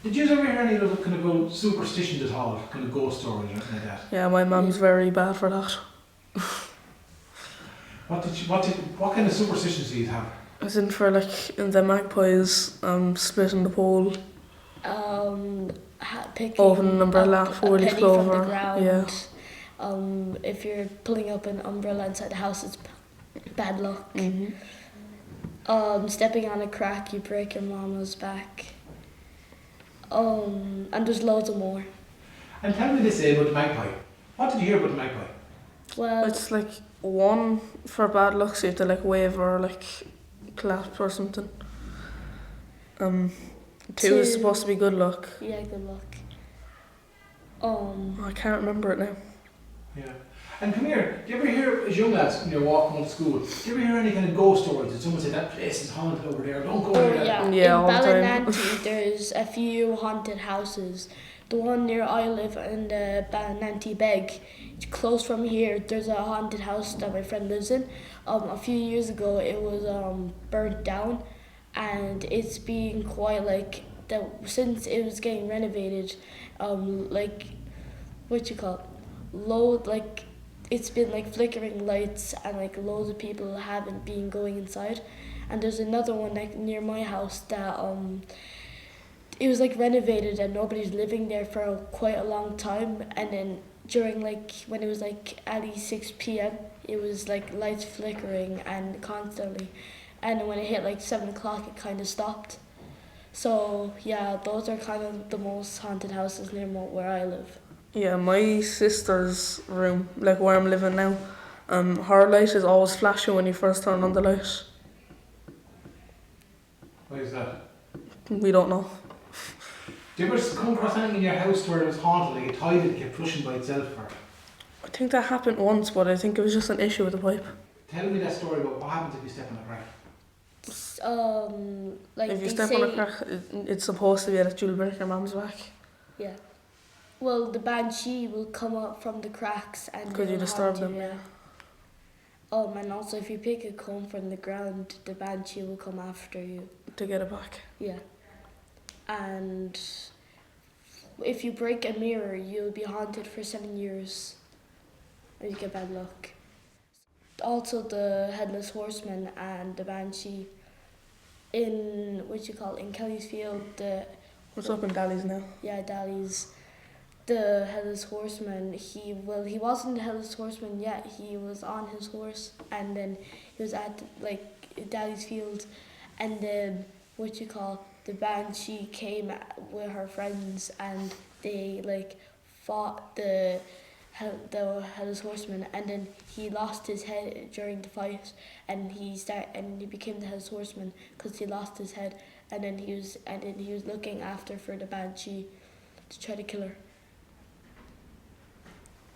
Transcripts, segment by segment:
Did you ever hear any of kind of go superstitions at all? Kind of ghost stories or anything like that? Yeah, my mum's very bad for that. What kind of superstitions do you have? As in for like in the magpies, splitting the pole, Picking opening an umbrella, up 4 a leaf penny from the clover. ground. Yeah. If you're pulling up an umbrella inside the house, it's bad luck. Stepping on a crack, you break your mama's back. And there's loads of more. And tell me this about the magpie. What did you hear about the magpie? Well, It's like 1 for bad luck, so you have to like wave or like clap or something. 2 is supposed to be good luck. Yeah, good luck. I can't remember it now. Yeah. And come here, do you ever hear, as young lads, when you're walking home to school, do you ever hear any kind of ghost stories? Did someone say that place is haunted over there, don't go near that? Yeah, in all the time. Ballynanty there's a few haunted houses. The one near I live in the Ballynanty Beg, close from here, there's a haunted house that my friend lives in. A few years ago it was burnt down, and it's been quite like that since it was getting renovated. It's been like flickering lights, and like loads of people haven't been going inside. And there's another one like near my house that it was like renovated and nobody's living there for quite a long time, and then during like when it was like at least 6 p.m. it was like lights flickering and constantly, and then when it hit like 7 o'clock it kind of stopped. So yeah, those are kind of the most haunted houses near where I live. Yeah, my sister's room, like where I'm living now, her light is always flashing when you first turn on the light. Why is that? We don't know. Do you ever come across anything in your house where it was haunted, like a tile that kept pushing by itself? Or? I think that happened once, but I think it was just an issue with the pipe. Tell me that story about what happens if you step on a crack. If you step on a crack, it's supposed to be that you'll break your mum's back. Yeah. Well, the Banshee will come up from the cracks and Could you disturb them? Yeah. And also if you pick a comb from the ground, the Banshee will come after you. To get it back. Yeah. And if you break a mirror, you'll be haunted for 7 years. Or you get bad luck. Also the Headless Horseman and the Banshee in Dallies Field. What's up in Dallies now? Yeah, Dallies. The Headless Horseman, he wasn't the Headless Horseman yet, he was on his horse, and then he was at like Dallies Field, and then the Banshee came with her friends, and they like fought the Headless Horseman, and then he lost his head during the fight, and he became the Headless Horseman because he lost his head, and then he was looking after for the Banshee to try to kill her.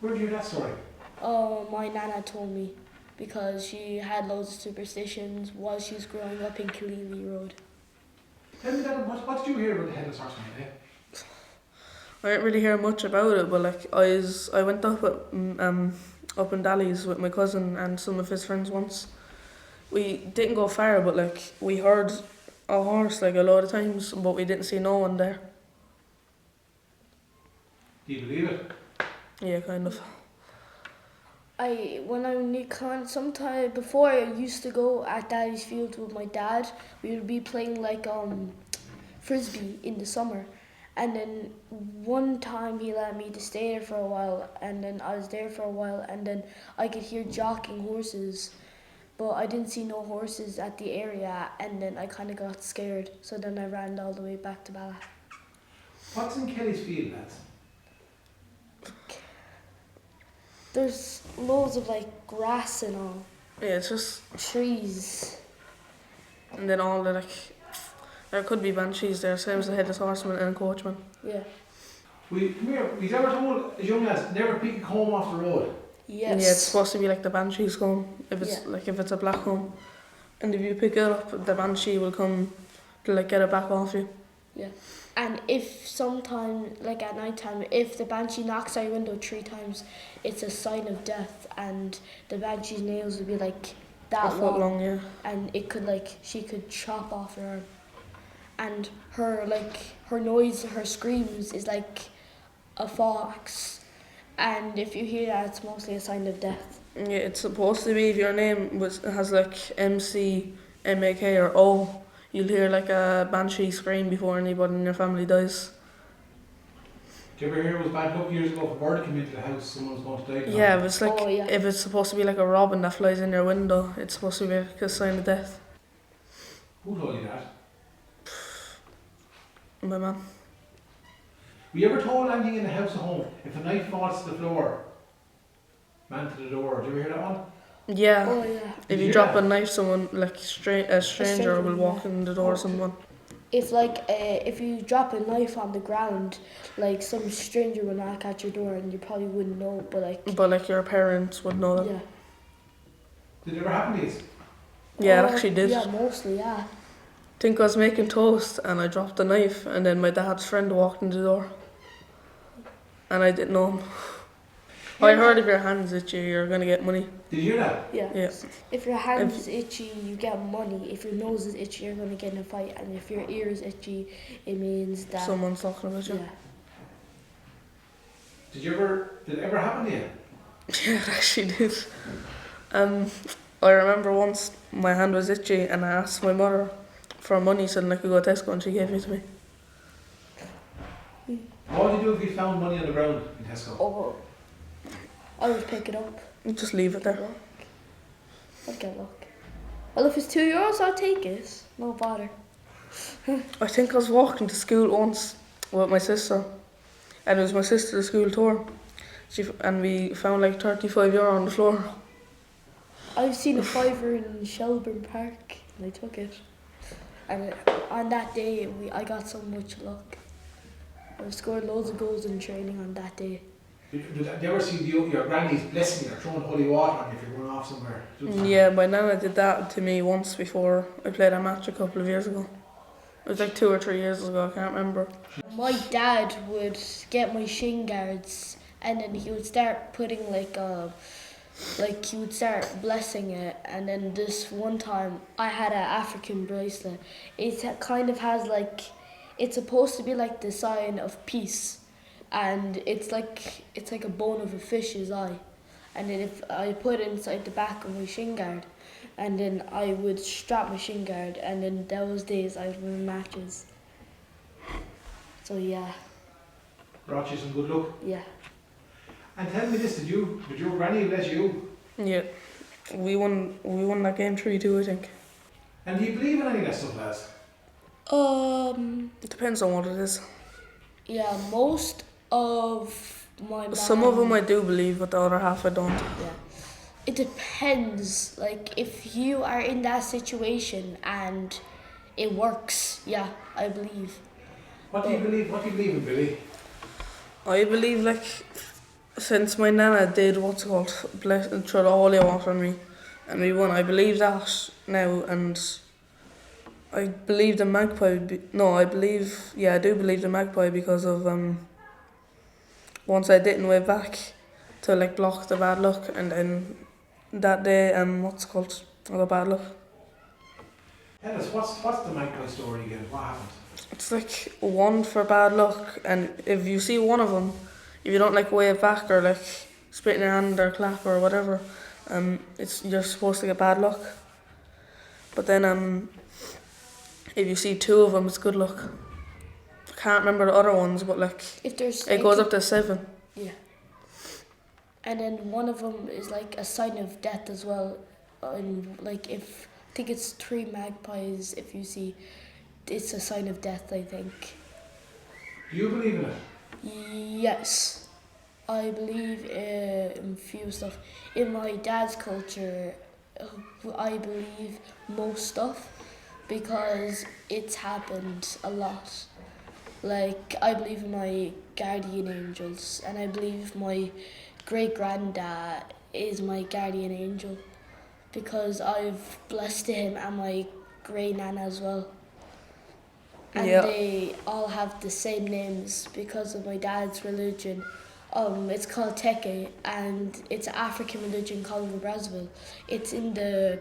Where did you hear that story? Oh, my nana told me, because she had loads of superstitions while she was growing up in Killeen Road. Tell me that, what did you hear about the Headless Horseman today? I didn't really hear much about it, but like I went up up in Dallies with my cousin and some of his friends once. We didn't go far, but like we heard a horse like a lot of times, but we didn't see no one there. Do you believe it? Yeah, kind of. Sometime before I used to go at Dallies Field with my dad, we would be playing like frisbee in the summer, and then one time he let me to stay there for a while, and then I was there for a while, and then I could hear jockeying horses, but I didn't see no horses at the area, and then I kind of got scared, so then I ran all the way back to Bala. What's in Kelly's Field, lads? There's loads of like grass and all. Yeah, it's just trees. And then all the like, there could be banshees there, same as the Headless Horseman and coachman. Yeah. Come here, we've ever told as young lads, never pick a comb off the road. Yes. Yeah, it's supposed to be like the banshee's comb, if it's if it's a black comb. And if you pick it up, the banshee will come to like get it back off you. Yeah. And if sometime, like at night time, if the Banshee knocks out your window 3 times, it's a sign of death, and the Banshee's nails would be like that a foot long, yeah. And she could chop off her arm. and her noise, her screams is like a fox, and if you hear that, it's mostly a sign of death. Yeah, it's supposed to be if your name has like MC, MAK or O, you'll hear like a banshee scream before anybody in your family dies. Did you ever hear it was bad a couple of years ago if a bird came into the house, someone was going to die? Yeah, if it's like Oh, yeah. if it's supposed to be like a robin that flies in your window, it's supposed to be like a sign of death. Who told you that? My man. Were you ever told anything in the house at home? If a knife falls to the floor, man to the door. Did you ever hear that one? Yeah. Oh yeah. If you Yeah. drop a knife, someone like a stranger stranger, will walk yeah. in the door Oh, of someone. If you drop a knife on the ground, like some stranger will knock at your door and you probably wouldn't know, But like your parents would know that. yeah. Did it ever happen to you? Yeah, Oh, it actually did. Yeah, mostly, yeah. I think I was making toast and I dropped the knife and then my dad's friend walked in the door. And I didn't know him. I heard if your hand's itchy, you're gonna get money. Did you hear that? Yeah. Yeah. If your hand is itchy, you get money. If your nose is itchy, you're gonna get in a fight. And if your ear is itchy, it means that Someone's talking about you. yeah. Did it ever happen to you? Yeah, it actually did. I remember once my hand was itchy and I asked my mother for money so then I could go to Tesco and she gave it to me. What would you do if you found money on the ground in Tesco? Oh, I would pick it up. Just leave it there. I'd get luck. Well, if it's €2, I'll take it. No bother. I think I was walking to school once with my sister and it was my sister's school tour. And we found like €35 on the floor. I've seen a fiver in Shelburne Park and I took it. And on that day, I got so much luck. I scored loads of goals in training on that day. Did you ever see your granny's blessing you or throwing holy water on you if you're going off somewhere? Yeah, my nana did that to me once before I played a match a couple of years ago. It was like 2 or 3 years ago, I can't remember. My dad would get my shin guards and then he would start putting he would start blessing it, and then this one time I had an African bracelet. It kind of has it's supposed to be like the sign of peace, and it's like a bone of a fish's eye, and then if I put it inside the back of my shin guard, and then I would strap my shin guard, and then those days I would win matches. So yeah. Brought you some good luck. Yeah. And tell me this, did your granny bless you? Yeah, we won that game 3-2, I think. And do you believe in any of that stuff, lads? It depends on what it is. Yeah, most of my Some of them I do believe, but the other half I don't. Yeah. It depends. Like, if you are in that situation and it works, yeah, I believe. What do you believe in, Billy? I believe, since my nana did what's called throw the holy water on me, and we won, I believe that now, and I believe the magpie. I do believe the magpie because of once I didn't wave back to block the bad luck, and then that day I got bad luck. Tell us, what's the magpie story again? What happened? It's one for bad luck, and if you see one of them, if you don't wave back or spit in your hand or clap or whatever, you're supposed to get bad luck. But then if you see 2 of them, it's good luck. I can't remember the other ones, but if there's it goes up to 7. Yeah. And then one of them is a sign of death as well. And I think it's 3 magpies. If you see, it's a sign of death, I think. Do you believe in it? Yes, I believe in few stuff. In my dad's culture, I believe most stuff because it's happened a lot. I believe in my guardian angels, and I believe my great-granddad is my guardian angel because I've blessed him and my great-nana as well. And they all have the same names because of my dad's religion. It's called Teke, and it's an African religion called the Brazzaville. It's in the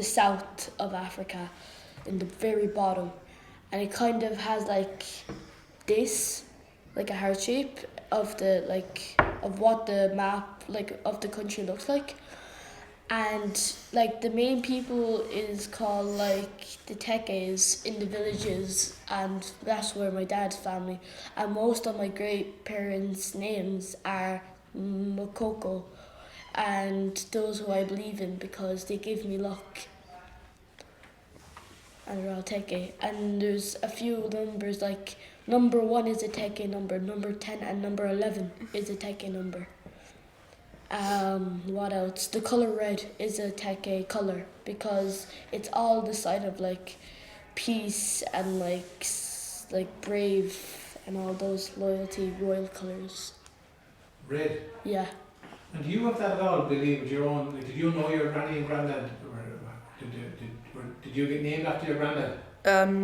south of Africa, in the very bottom. and it kind of has like this, like a heart shape of the of what the map like of the country looks like. And like the main people is called like the Tekes in the villages, and that's where my dad's family. And most of my great parents' names are Makoko, and those who I believe in because they give me luck. And they're all Teke. And there's a few numbers like number 1 is a Teke number, number 10 and number 11 is a Teke number. What else? The color red is a Teke color because it's all the sign of like peace and like brave and all those loyalty royal colors. Red. Yeah. And do you have that at all, Billy, with your own, did you know your granny and granddad, did you get named after your granddad?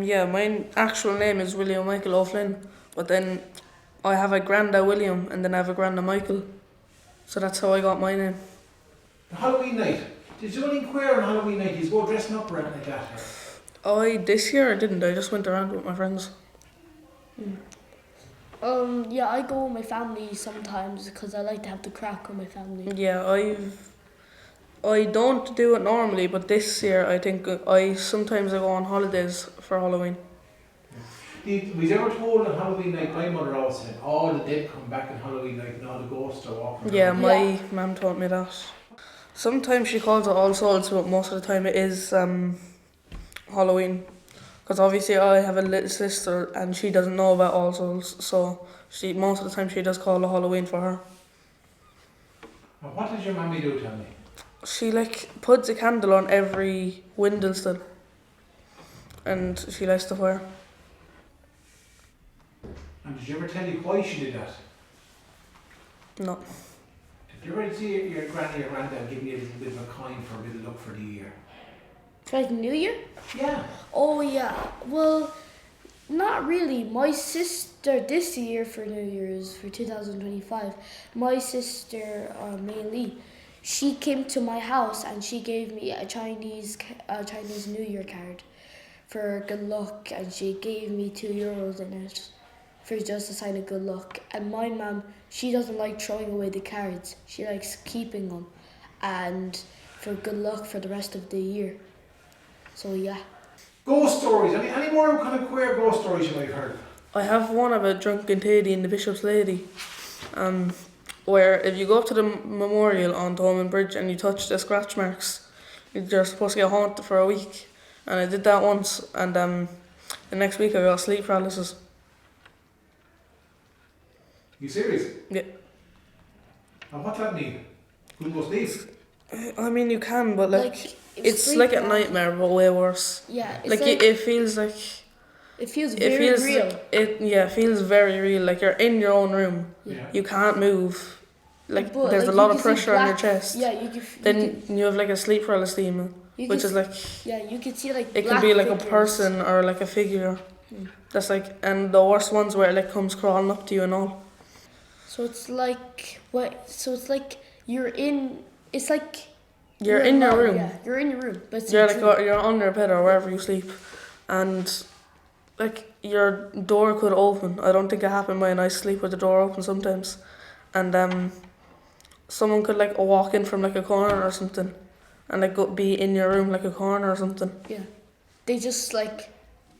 Yeah, my actual name is William Michael O'Flynn, but then I have a granddad William and then I have a granddad Michael. So that's how I got my name. Halloween night. Did you do anything queer on Halloween night? Did you go dressing up or anything like that? This year I didn't. I just went around with my friends. Yeah, I go with my family sometimes because I like to have the crack with my family. Yeah, I don't do it normally, but this year I think sometimes I go on holidays for Halloween. Was ever told on Halloween night, my mother always said, all the dead come back on Halloween night and all the ghosts are walking around. Yeah, my mum taught me that. Sometimes she calls it All Souls, but most of the time it is Halloween. Because obviously I have a little sister and she doesn't know about All Souls, so most of the time she does call it Halloween for her. And what does your mummy do, tell me? She puts a candle on every window sill and she likes the fire. And did you ever tell you why she did that? No. Did you ever see your granny or granddad give you a little bit of a coin for a bit of luck for the year? For like New Year? Yeah. Oh yeah. Well, not really. My sister this year for New Year's for 2025, my sister Aileen, she came to my house and she gave me a Chinese New Year card for good luck, and she gave me €2 in it for just a sign of good luck. And my mum, she doesn't like throwing away the cards. She likes keeping them and for good luck for the rest of the year. So yeah. Ghost stories. Any more kind of queer ghost stories you might have heard? I have one about Drunken Thady and the Bishop's Lady, where if you go up to the memorial on Thomond Bridge and you touch the scratch marks, you're supposed to get haunted for a week. And I did that once, and the next week I got sleep paralysis. You serious? Yeah. And what's that mean? Couldn't go sleep? I mean, you can, but it's sleep like a paralysis. nightmare, but way worse. Yeah, it's it feels like. It feels very real. It feels very real. Like you're in your own room. Yeah. You can't move. But, there's a lot of pressure on your chest. Yeah, you have like a sleep paralysis demon, which is like. Yeah, you can see like. It can be like figures. a person or like a figure. That's and the worst ones where it comes crawling up to you and all. So it's like what? So it's like you're in. It's like. You're in your room. Yeah, you're in your room, but it's you're under a bed or wherever you sleep, and your door could open. I don't think it happened when I sleep with the door open sometimes, and someone could walk in from a corner or something, and be in your room a corner or something. Yeah, they just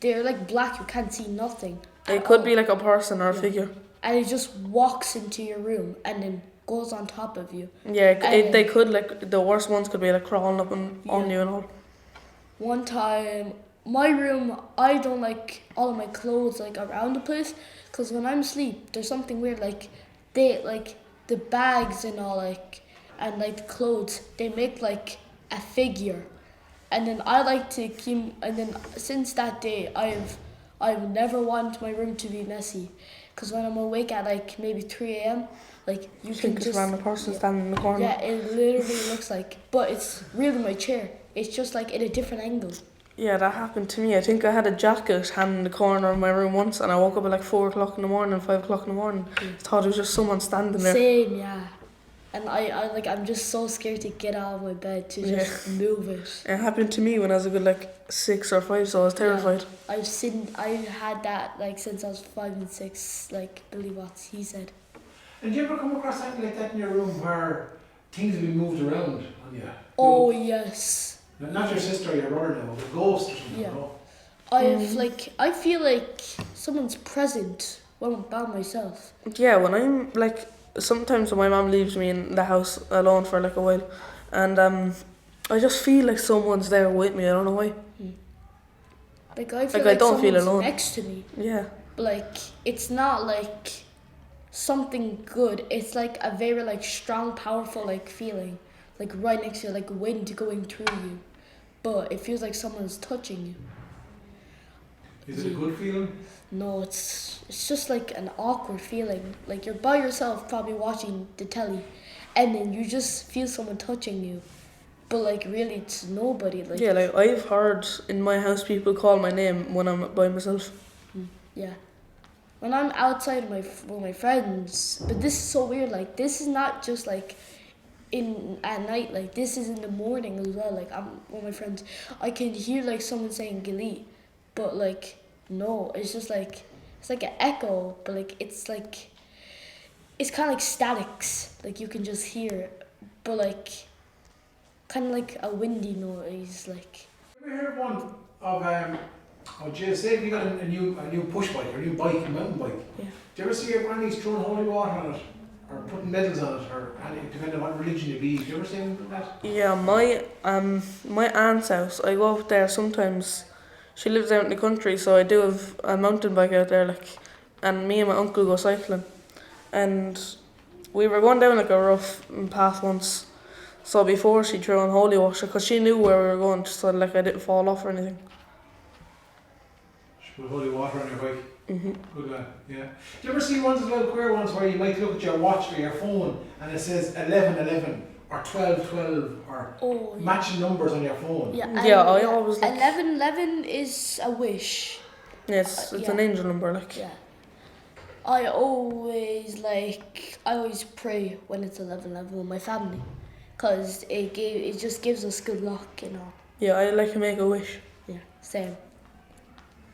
they're black. You can't see nothing. It could be a person or a figure. And it just walks into your room and then goes on top of you. Yeah, they could the worst ones could be crawling up on you and all. One time, my room, I don't like all of my clothes around the place, because when I'm asleep, there's something weird. The bags and all and the clothes, they make a figure, and then I like to keep. And then since that day, I've never want my room to be messy, because when I'm awake at maybe 3 a.m. You can just random person standing in the corner. Yeah, it literally looks but it's really my chair. It's just in a different angle. Yeah, that happened to me. I think I had a jacket hanging in the corner of my room once, and I woke up at 4 o'clock in the morning, 5 o'clock in the morning. I thought it was just someone standing there. Same, yeah. And I'm just so scared to get out of my bed to just move it. It happened to me when I was a good like 6 or 5, so I was terrified. Yeah, I've had that like since I was 5 and 6, like Billy Watts, he said. And do you ever come across something like that in your room where things have been moved around on you? Oh, yes. Not your sister or your brother now, but a ghost or something, Yeah. you know? I feel like someone's present when I'm by myself. Yeah, when I'm like, sometimes when my mum leaves me in the house alone for like a while, and I just feel like someone's there with me. I don't know why. Like I feel Like, I like don't feel someone's alone. next to me. Yeah. But like it's not like something good. It's like a very like strong, powerful like feeling, like right next to you, like wind going through you. But it feels like someone's touching you. Is it a good feeling? No, it's just like an awkward feeling. Like you're by yourself, probably watching the telly, and then you just feel someone touching you. But like really, it's nobody. Like Yeah, like I've heard in my house people call my name when I'm by myself. yeah. When I'm outside with my friends, but this is so weird. Like this is not just like in at night. Like this is in the morning as well. Like I'm with my friends, I can hear like someone saying Guylith, but like no, it's just like it's like an echo, but like it's kind of like statics. Like you can just hear it, but like kind of like a windy noise. Like Have you heard one of say if you got a new push bike or a new bike, a mountain bike. Yeah. Do you ever see grannies throwing holy water on it or putting medals on it or any, depending on what religion you be? Do you ever see anything like that? Yeah, my aunt's house. I go up there sometimes. She lives out in the country, so I do have a mountain bike out there, like, and me and my uncle go cycling, and we were going down like a rough path once. So before she threw on holy water, because she knew where we were going, so like I didn't fall off or anything. She put holy water on your bike. Mhm. Good lad, yeah. Do you ever see ones as well, queer ones, where you might look at your watch or your phone and it says 11:11 or 12:12 or matching numbers on your phone? Yeah, I always like. 11:11 is a wish. Yes, it's an angel number, like. Yeah. I always pray when it's 11:11 with my family, cause it just gives us good luck, you know. Yeah, I like to make a wish. Yeah, same.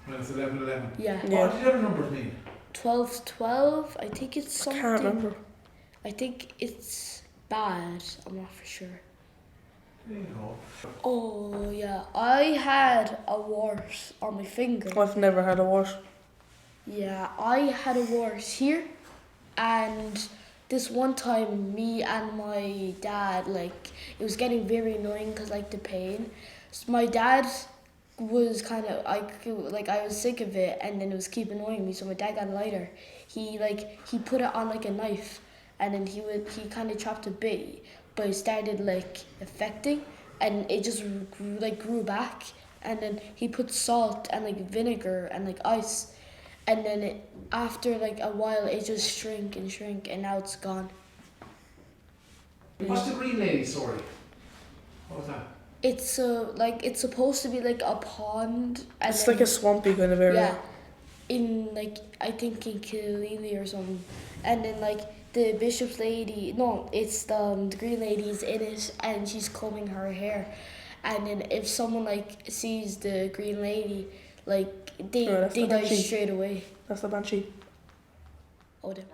When it's 11:11. Yeah. Yeah. What do the other numbers mean? 12:12. I think it's I something. can't remember. I think it's bad. I'm not for sure. There you go. Oh yeah, I had a wart on my finger. I've never had a wart. Yeah, I had a wart here, and this one time, me and my dad, like, it was getting very annoying because like the pain. So my dad was kind of I was sick of it, and then it was keep annoying me. So my dad got a lighter. He put it on like a knife, and then he kind of chopped a bit, but it started like affecting, and it just grew back. And then he put salt and like vinegar and like ice, and then after like a while it just shrink, and now it's gone. What's the green lady story? What was that? It's supposed to be like a pond. And It's then, like a swampy kind of area. yeah, in like I think in Killeen or something, and then like the bishop's lady. No, it's the green lady's in it, and she's combing her hair, and then if someone like sees the green lady, like they that's the die Banshee. straight away. That's the Banshee. Oh, damn.